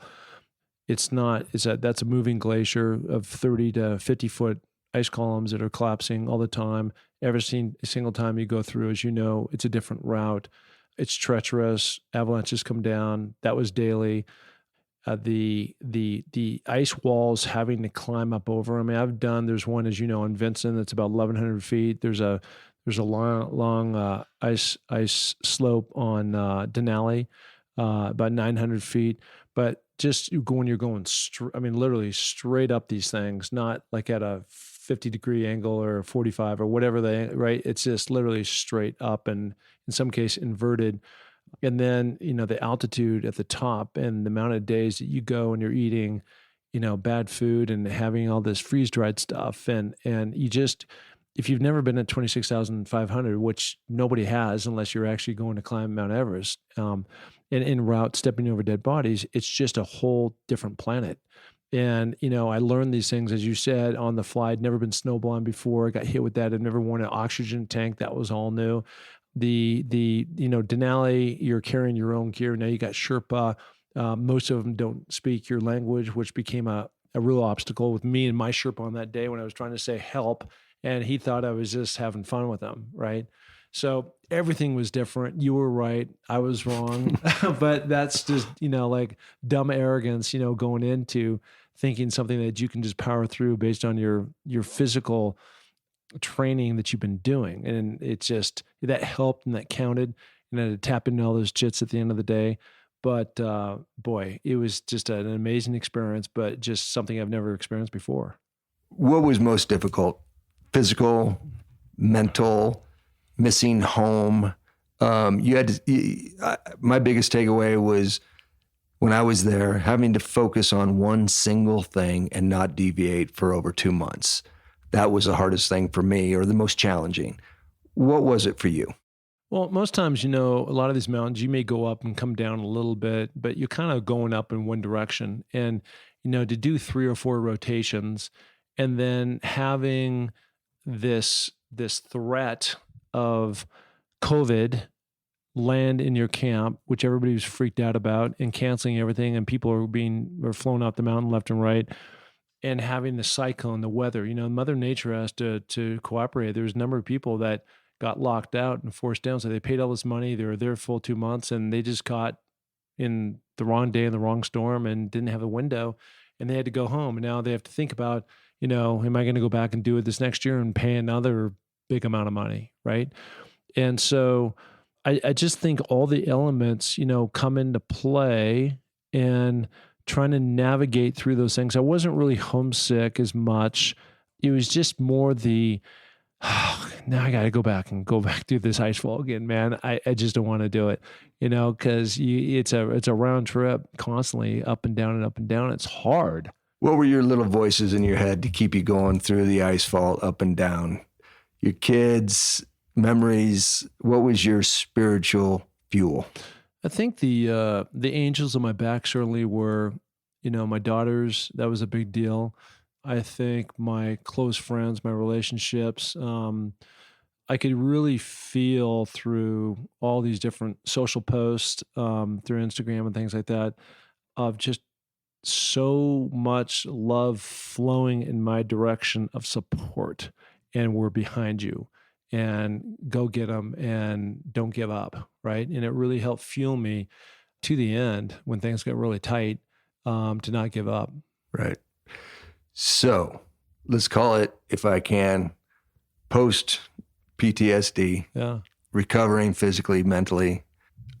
That's a moving glacier of 30 to 50 foot ice columns that are collapsing all the time. Every single time you go through, as you know, it's a different route. It's treacherous. Avalanches come down. That was daily. The ice walls having to climb up over. There's one, as you know, in Vinson that's about 1,100 feet. There's a long ice slope on Denali, about 900 feet. But just when you're going, literally straight up these things, not like at a 50-degree angle or 45 or whatever right? It's just literally straight up and in some case inverted. And then, the altitude at the top and the amount of days that you go and you're eating, bad food and having all this freeze-dried stuff. And you just, if you've never been at 26,500, which nobody has unless you're actually going to climb Mount Everest, and en route stepping over dead bodies, it's just a whole different planet. And, I learned these things, as you said, on the fly. I'd never been snowblind before. I got hit with that. I'd never worn an oxygen tank. That was all new. Denali, you're carrying your own gear. Now you got Sherpa. Most of them don't speak your language, which became a real obstacle with me and my Sherpa on that day when I was trying to say help. And he thought I was just having fun with him, right? So everything was different. You were right. I was wrong. But that's just, like dumb arrogance, going into thinking something that you can just power through based on your physical training that you've been doing. And it just, that helped and that counted. And I had to tap into all those jits at the end of the day. But boy, it was just an amazing experience, but just something I've never experienced before. What was most difficult? Physical, mental, missing home? My biggest takeaway was when I was there, having to focus on one single thing and not deviate for over 2 months. That was the hardest thing for me, or the most challenging. What was it for you? Well, most times, a lot of these mountains, you may go up and come down a little bit, but you're kind of going up in one direction. And, to do 3 or 4 rotations and then having this threat of COVID land in your camp, which everybody was freaked out about, and canceling everything, and people were flown out the mountain left and right, and having the cyclone, the weather, Mother Nature has to cooperate. There's a number of people that got locked out and forced down. So they paid all this money. They were there full 2 months, and they just got in the wrong day in the wrong storm and didn't have a window, and they had to go home. And now they have to think about, am I going to go back and do it this next year and pay another big amount of money, right? And so I just think all the elements, come into play, and trying to navigate through those things. I wasn't really homesick as much. It was just more now I got to go back through this ice fall again, man. I just don't want to do it, because it's a round trip constantly up and down and up and down. It's hard. What were your little voices in your head to keep you going through the ice fall up and down? Your kids, memories. What was your spiritual fuel? I think the angels on my back certainly were, my daughters. That was a big deal. I think my close friends, my relationships, I could really feel through all these different social posts, through Instagram and things like that, of just so much love flowing in my direction of support, and we're behind you, and go get them, and don't give up, right? And it really helped fuel me to the end when things got really tight, to not give up. Right. So let's call it, if I can, post PTSD, recovering physically, mentally,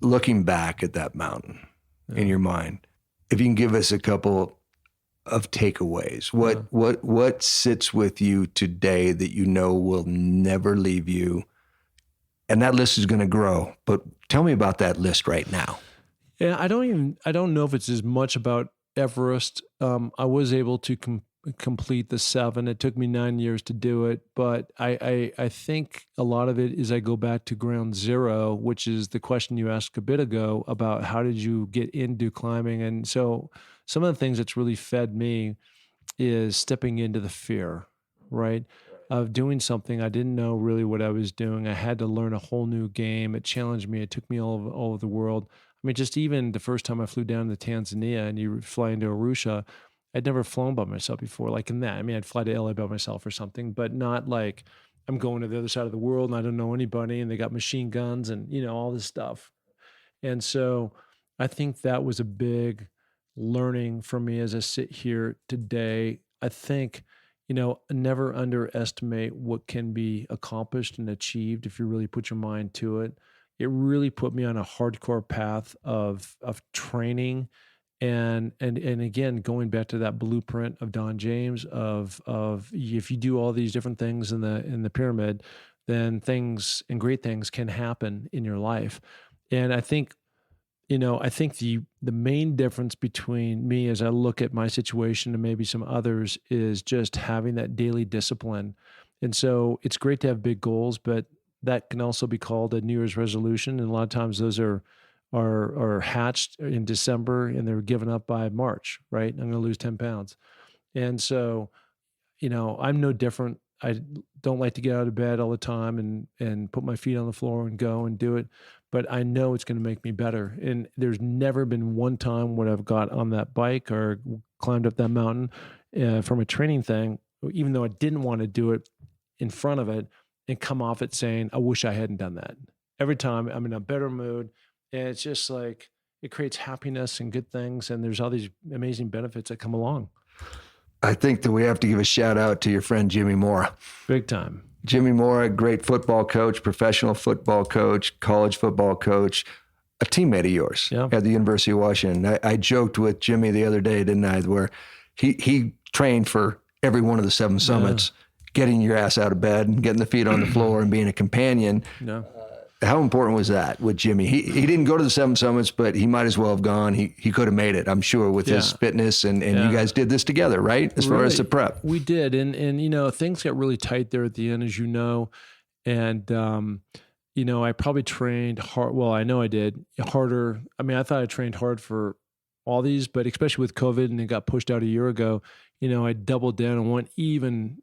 looking back at that mountain in your mind. If you can give us a couple of takeaways, what sits with you today that will never leave you? And that list is going to grow, but tell me about that list right now. Yeah, I don't know if it's as much about Everest. I was able to complete the 7. It took me 9 years to do it, but I think a lot of it is I go back to ground zero, which is the question you asked a bit ago about how did you get into climbing. And so some of the things that's really fed me is stepping into the fear, right? Of doing something I didn't know really what I was doing. I had to learn a whole new game. It challenged me. It took me all over the world. I mean, just even the first time I flew down to Tanzania and you fly into Arusha, I'd never flown by myself before, like in that. I mean, I'd fly to LA by myself or something, but not like I'm going to the other side of the world and I don't know anybody and they got machine guns and, all this stuff. And so I think that was a big learning for me as I sit here today. I think, never underestimate what can be accomplished and achieved if you really put your mind to it. It really put me on a hardcore path of training. And again, going back to that blueprint of Don James of if you do all these different things in the pyramid, then things and great things can happen in your life. And I think, the main difference between me as I look at my situation and maybe some others is just having that daily discipline. And so it's great to have big goals, but that can also be called a New Year's resolution. And a lot of times those are are hatched in December and they're given up by March, right? I'm going to lose 10 pounds. And so, I'm no different. I don't like to get out of bed all the time and put my feet on the floor and go and do it, but I know it's going to make me better. And there's never been one time when I've got on that bike or climbed up that mountain from a training thing, even though I didn't want to do it, in front of it and come off it saying, I wish I hadn't done that. Every time I'm in a better mood, and it's just like, it creates happiness and good things. And there's all these amazing benefits that come along. I think that we have to give a shout out to your friend, Jimmy Mora. Big time. Jimmy Mora, great football coach, professional football coach, college football coach, a teammate of yours at the University of Washington. I joked with Jimmy the other day, didn't I, where he trained for every one of the 7 summits, getting your ass out of bed and getting the feet on the floor and being a companion. No. How important was that with Jimmy? He didn't go to the 7 summits, but he might as well have gone. He could have made it, I'm sure, with his fitness. And you guys did this together, right? As far as the prep. We did. And things got really tight there at the end, as you know. And, I probably trained hard. Well, I know I did harder. I mean, I thought I trained hard for all these, but especially with COVID and it got pushed out a year ago, I doubled down and went even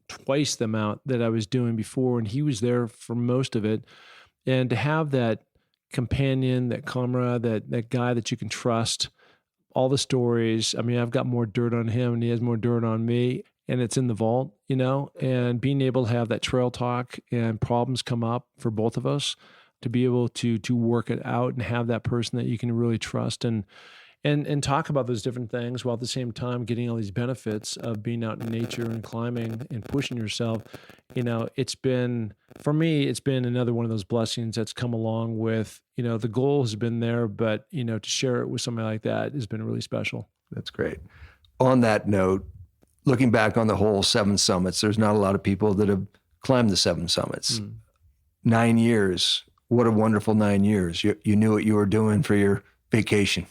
twice the amount that I was doing before. And he was there for most of it. And to have that companion, that comrade, that guy that you can trust, all the stories. I mean, I've got more dirt on him and he has more dirt on me, and it's in the vault, and being able to have that trail talk and problems come up for both of us, to be able to work it out and have that person that you can really trust and talk about those different things while at the same time getting all these benefits of being out in nature and climbing and pushing yourself. For me, it's been another one of those blessings that's come along with, the goal has been there, but, to share it with somebody like that has been really special. That's great. On that note, looking back on the whole 7 summits, there's not a lot of people that have climbed the 7 summits. 9 years. What a wonderful 9 years. You knew what you were doing for your vacation,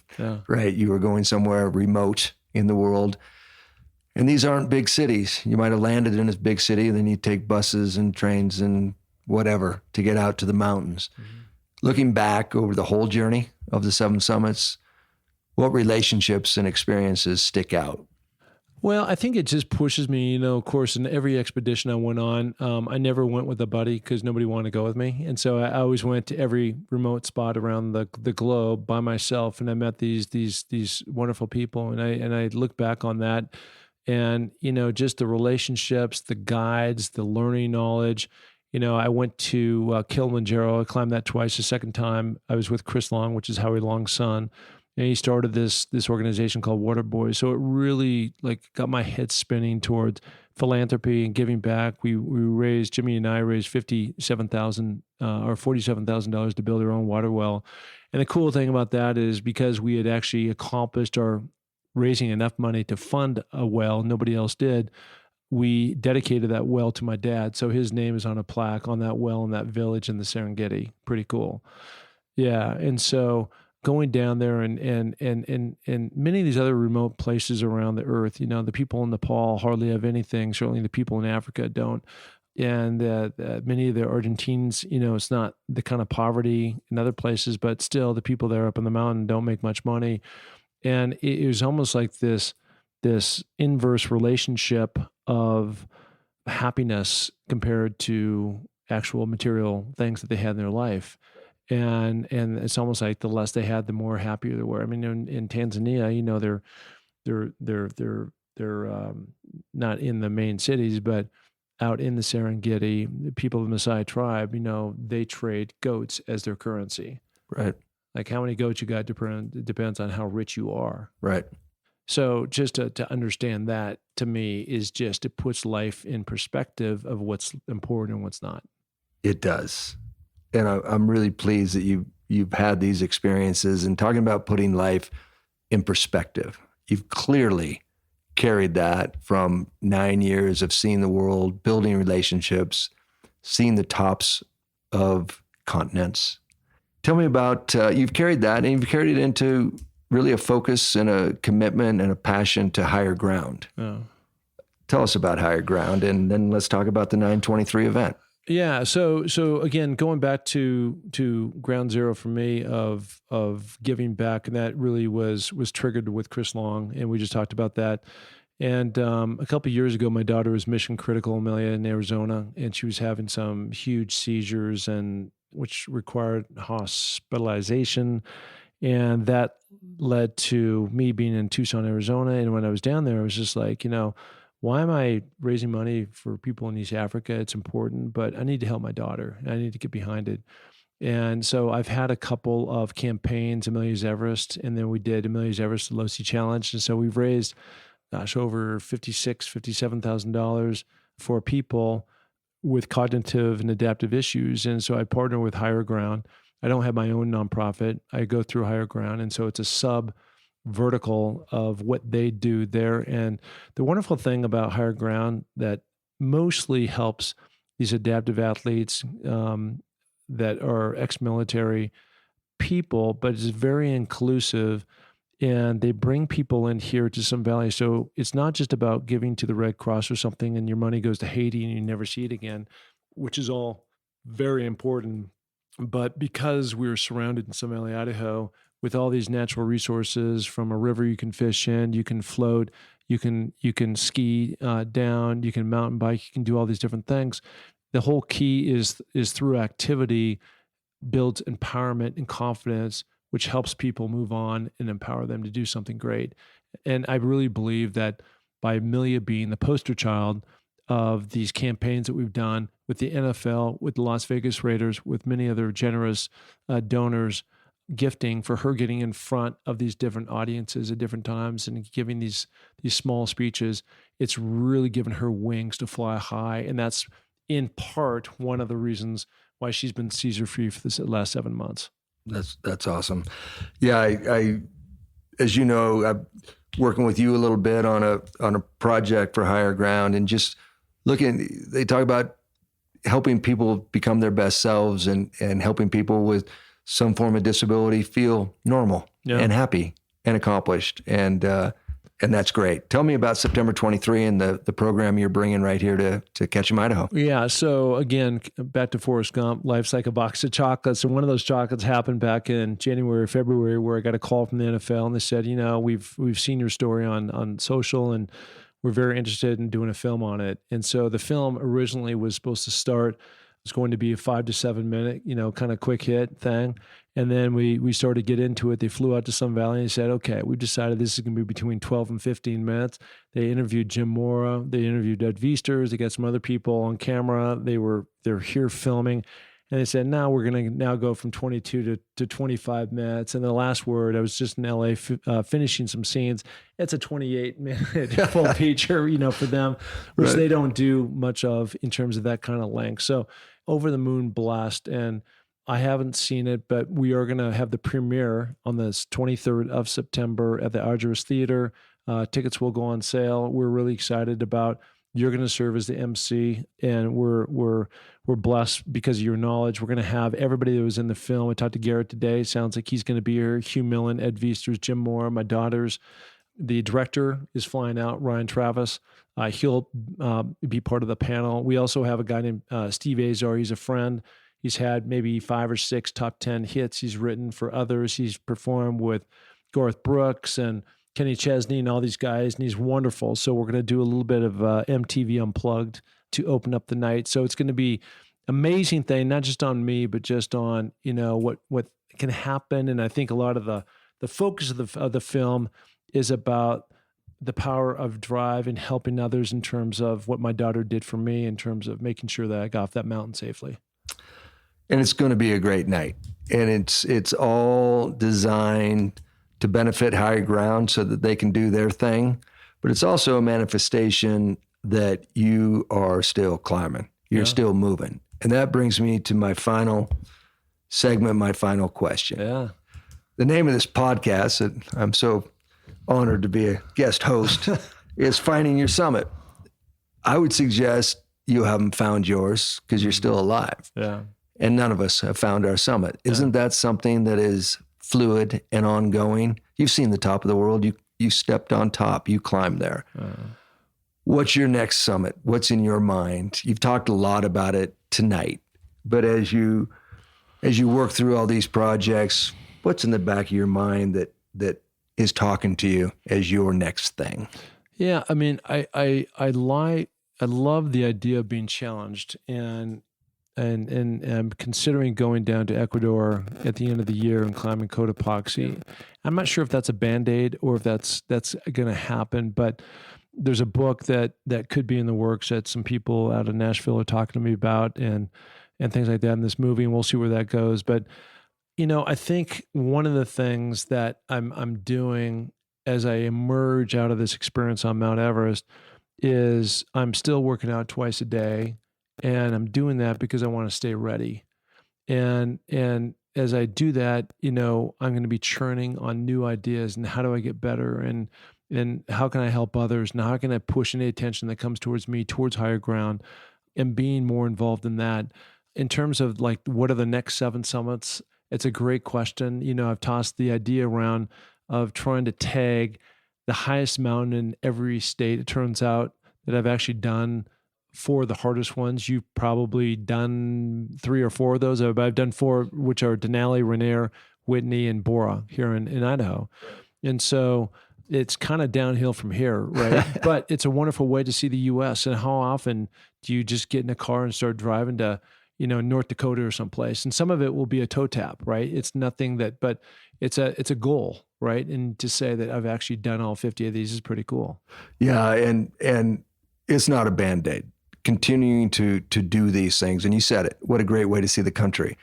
right? You were going somewhere remote in the world. And these aren't big cities. You might have landed in a big city, and then you take buses and trains and whatever to get out to the mountains. Looking back over the whole journey of the 7 summits, what relationships and experiences stick out? Well, I think it just pushes me, of course, in every expedition I went on, I never went with a buddy because nobody wanted to go with me. And so I always went to every remote spot around the globe by myself. And I met these wonderful people. And I look back on that and, just the relationships, the guides, the learning knowledge. I went to Kilimanjaro. I climbed that twice. The second time I was with Chris Long, which is Howie Long's son. And he started this organization called Water Boys. So it really got my head spinning towards philanthropy and giving back. Jimmy and I raised $57,000 or $47,000 to build our own water well. And the cool thing about that is because we had actually accomplished our raising enough money to fund a well, nobody else did. We dedicated that well to my dad. So his name is on a plaque on that well in that village in the Serengeti. Pretty cool. Yeah. And so going down there and many of these other remote places around the earth, the people in Nepal hardly have anything. Certainly the people in Africa don't. And many of the Argentines, it's not the kind of poverty in other places, but still the people there up in the mountain don't make much money. And it was almost like this inverse relationship of happiness compared to actual material things that they had in their life. And it's almost like the less they had, the more happier they were. I mean, in Tanzania, they're not in the main cities, but out in the Serengeti, the people of the Maasai tribe, they trade goats as their currency. Right. Like how many goats you got depends on how rich you are. Right. So just to understand that, to me, is just, it puts life in perspective of what's important and what's not. It does. And I'm really pleased that you've had these experiences, and talking about putting life in perspective. You've clearly carried that from 9 years of seeing the world, building relationships, seeing the tops of continents. Tell me about, you've carried that, and you've carried it into really a focus and a commitment and a passion to higher ground. Oh. Tell us about higher ground, and then let's talk about the 923 event. Yeah. So again, going back to ground zero for me of giving back, and that really was triggered with Chris Long, and we just talked about that. And a couple of years ago, my daughter was mission critical, Amelia in Arizona, and she was having some huge seizures, and which required hospitalization, and that led to me being in Tucson, Arizona. And when I was down there, I was just like, why am I raising money for people in East Africa? It's important, but I need to help my daughter. And I need to get behind it. And so I've had a couple of campaigns, Amelia's Everest, and then we did Amelia's Everest Low Sea Challenge. And so we've raised, over $57,000 for people with cognitive and adaptive issues. And so I partner with Higher Ground. I don't have my own nonprofit. I go through Higher Ground. And so it's a sub vertical of what they do there. And the wonderful thing about Higher Ground that mostly helps these adaptive athletes that are ex-military people, but it's very inclusive, and they bring people in here to Sun Valley. So it's not just about giving to the Red Cross or something and your money goes to Haiti and you never see it again, which is all very important. But because we're surrounded in Sun Valley, Idaho, with all these natural resources, from a river you can fish in, you can float, you can ski down, you can mountain bike, you can do all these different things. The whole key is through activity builds empowerment and confidence, which helps people move on and empower them to do something great. And I really believe that by Amelia being the poster child of these campaigns that we've done with the NFL, with the Las Vegas Raiders, with many other generous donors, gifting, for her getting in front of these different audiences at different times and giving these small speeches, it's really given her wings to fly high. And that's in part one of the reasons why she's been seizure-free for the last 7 months. That's awesome. Yeah, I as you know, I'm working with you a little bit on a project for Higher Ground, and just looking, they talk about helping people become their best selves and helping people with some form of disability feel normal and happy and accomplished. And that's great. Tell me about September 23 and the program you're bringing right here to Ketchum, Idaho. Yeah. So again, back to Forrest Gump, life's like a box of chocolates. And one of those chocolates happened back in January, February, where I got a call from the NFL and they said, we've seen your story on social and we're very interested in doing a film on it. And so the film originally was supposed to start, it's going to be a 5 to 7 minute, kind of quick hit thing. And then we started to get into it. They flew out to Sun Valley and said, okay, we've decided this is going to be between 12 and 15 minutes. They interviewed Jim Mora. They interviewed Ed Viesters. They got some other people on camera. They're here filming. And they said, now we're going to now go from 22 to 25 minutes. And the last word, I was just in LA finishing some scenes. It's a 28-minute full feature, for them, which they don't do much of in terms of that kind of length. So over the moon blast. And I haven't seen it, but we are going to have the premiere on the 23rd of September at the Argyros Theater. Tickets will go on sale. We're really excited about. You're going to serve as the MC, and we're blessed because of your knowledge. We're going to have everybody that was in the film. I talked to Garrett today. Sounds like he's going to be here. Hugh Millen, Ed Viesters, Jim Mora, my daughters. The director is flying out, Ryan Travis. He'll be part of the panel. We also have a guy named Steve Azar. He's a friend. He's had maybe 5 or 6 top 10 hits. He's written for others. He's performed with Garth Brooks and Kenny Chesney and all these guys, and he's wonderful. So we're going to do a little bit of MTV Unplugged to open up the night. So it's going to be amazing thing, not just on me, but just on, what can happen. And I think a lot of the focus of the film is about the power of drive and helping others in terms of what my daughter did for me, in terms of making sure that I got off that mountain safely. And it's going to be a great night. And it's all designed to benefit Higher Ground so that they can do their thing. But it's also a manifestation that you are still climbing. You're still moving. And that brings me to my final segment, my final question. Yeah. The name of this podcast, that I'm so honored to be a guest host, is Finding Your Summit. I would suggest you haven't found yours because you're still alive. Yeah. And none of us have found our summit. Isn't that something that is fluid and ongoing? You've seen the top of the world. You stepped on top. You climbed there. What's your next summit? What's in your mind? You've talked a lot about it tonight, but as you work through all these projects, what's in the back of your mind that is talking to you as your next thing? Yeah, I mean, I love the idea of being challenged, and I'm considering going down to Ecuador at the end of the year and climbing Cotopaxi. I'm not sure if that's a Band-Aid or if that's going to happen, but there's a book that could be in the works that some people out of Nashville are talking to me about, and things like that in this movie, and we'll see where that goes. But I think one of the things that I'm doing as I emerge out of this experience on Mount Everest is I'm still working out twice a day, and I'm doing that because I want to stay ready. And as I do that, I'm going to be churning on new ideas and how do I get better, and how can I help others, and how can I push any attention that comes towards me towards higher ground, and being more involved in that. In terms of like, what are the next 7 summits? It's a great question. I've tossed the idea around of trying to tag the highest mountain in every state. It turns out that I've actually done 4 of the hardest ones. You've probably done 3 or 4 of those. I've done 4, which are Denali, Rainier, Whitney, and Bora here in Idaho. And so it's kind of downhill from here, right? But it's a wonderful way to see the U.S. And how often do you just get in a car and start driving to, North Dakota or someplace? And some of it will be a toe tap, right? It's nothing but it's a goal, right? And to say that I've actually done all 50 of these is pretty cool. Yeah, and it's not a Band-Aid. Continuing to do these things, and you said it, what a great way to see the country.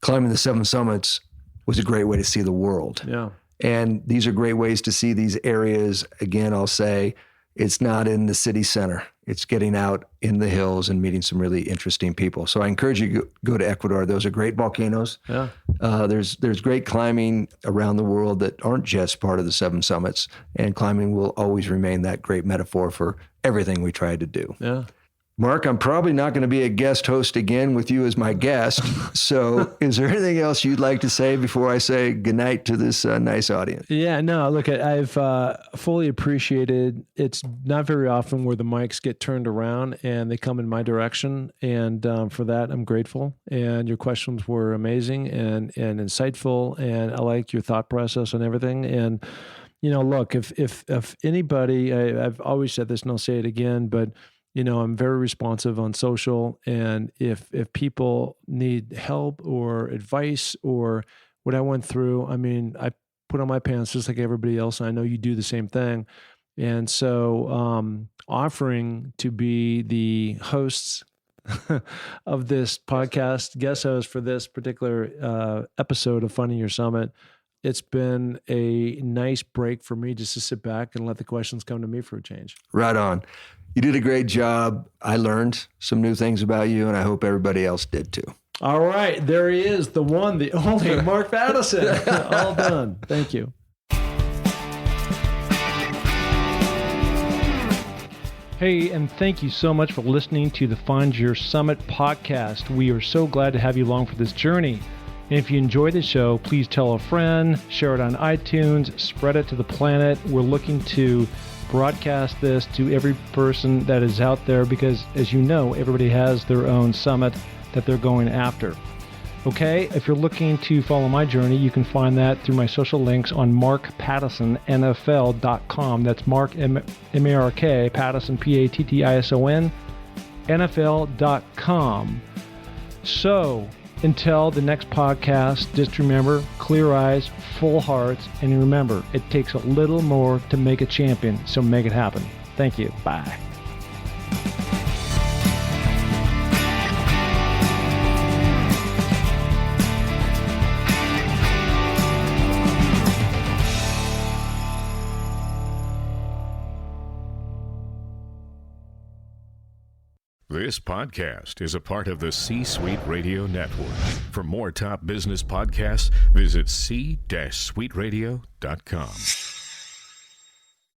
Climbing the 7 summits was a great way to see the world. Yeah. And these are great ways to see these areas. Again, I'll say it's not in the city center. It's getting out in the hills and meeting some really interesting people. So I encourage you to go to Ecuador. Those are great volcanoes. Yeah. There's great climbing around the world that aren't just part of the 7 summits. And climbing will always remain that great metaphor for everything we try to do. Yeah. Mark, I'm probably not going to be a guest host again with you as my guest. So is there anything else you'd like to say before I say goodnight to this nice audience? Yeah, no, look, I've fully appreciated, it's not very often where the mics get turned around and they come in my direction. And for that, I'm grateful. And your questions were amazing and insightful. And I like your thought process on everything. And, look, if anybody, I've always said this and I'll say it again, but I'm very responsive on social, and if people need help or advice or what I went through, I mean, I put on my pants just like everybody else, and I know you do the same thing. And so offering to be the hosts of this podcast, guest host for this particular episode of Finding Your Summit, it's been a nice break for me just to sit back and let the questions come to me for a change. Right on. You did a great job. I learned some new things about you, and I hope everybody else did too. All right. There he is, the one, the only Mark Pattison. All done. Thank you. Hey, and thank you so much for listening to the Find Your Summit podcast. We are so glad to have you along for this journey. And if you enjoy the show, please tell a friend, share it on iTunes, spread it to the planet. We're looking to broadcast this to every person that is out there because, as you know, everybody has their own summit that they're going after. Okay, if you're looking to follow my journey, you can find that through my social links on markpattisonnfl.com. That's Mark, M-A-R-K, Pattison, P-A-T-T-I-S-O-N, NFL.com. So, until the next podcast, just remember, clear eyes, full hearts, and remember, it takes a little more to make a champion, so make it happen. Thank you. Bye. This podcast is a part of the C-Suite Radio Network. For more top business podcasts, visit c-suiteradio.com.